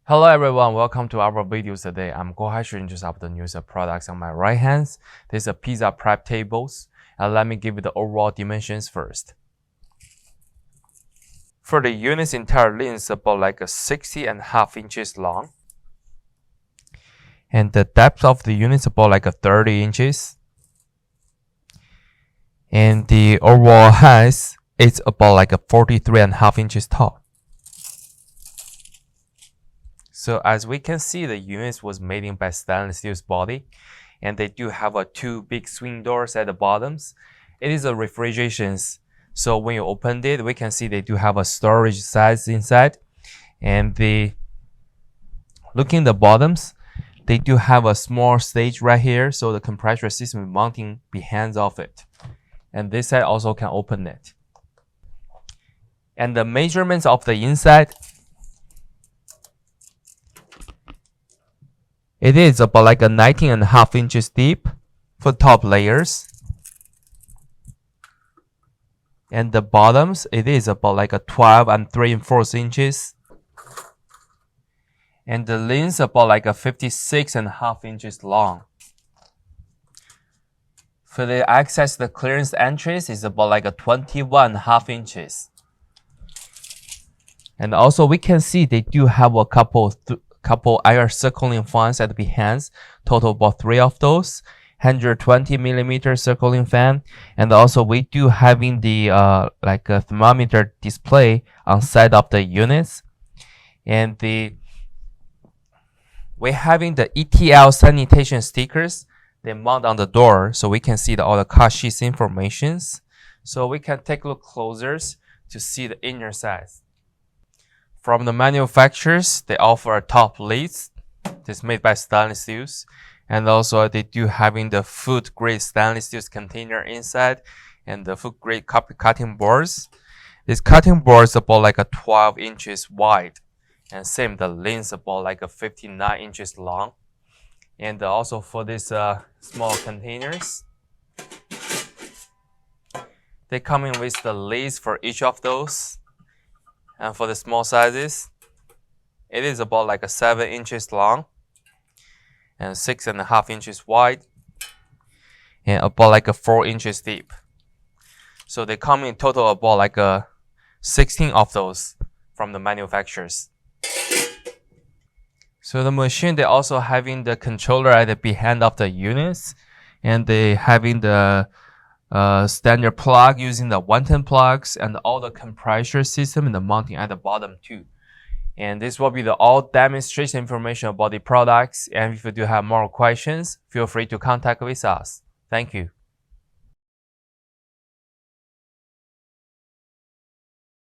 Hello everyone, welcome to our videos today. I'm going to introduce the news products on my right hand. This is a pizza prep tables. And let me give you the overall dimensions first. For the unit's entire length is about like a 60.5 inches long. And the depth of the unit is about like a 30 inches. And the overall height is about like a 43.5 inches tall. So as we can see, the unit was made in by stainless steel body, and they do have two big swing doors at the bottoms. It is a refrigeration, so when you open it, we can see they do have a storage size inside. And looking at the bottoms, they do have a small stage right here, so the compressor system is mounting behind of it. And this side also can open it. And the measurements of the inside, it is about like a 19.5 inches deep for top layers. And the bottoms, it is about like a 12 and 3/4 inches. And the length about like a 56.5 inches long. For the access, the clearance entrance is about like a 21.5 inches. And also we can see they do have a couple air circling fans at behind, total about 3 of those, 120mm circling fan. And also we do having the like a thermometer display on side of the units. And we're having the ETL sanitation stickers. They mount on the door, so we can see all the car sheets informations. So we can take a look closer to see the inner size. From the manufacturers, they offer a top lids. This made by stainless steel, and also they do having the food grade stainless steel container inside, and the food grade cutting boards. This cutting board is about like a 12 inches wide, and same the length about like a 59 inches long. And also for these small containers, they come in with the lids for each of those. And for the small sizes, it is about like a 7 inches long and 6.5 inches wide and about like a 4 inches deep. So they come in total about like a 16 of those from the manufacturers. So the machine, they also having the controller at the behind of the units, and they having the standard plug using the 110 plugs, and all the compressor system and the mounting at the bottom too. And this will be the all demonstration information about the products. And if you do have more questions, feel free to contact with us. Thank you.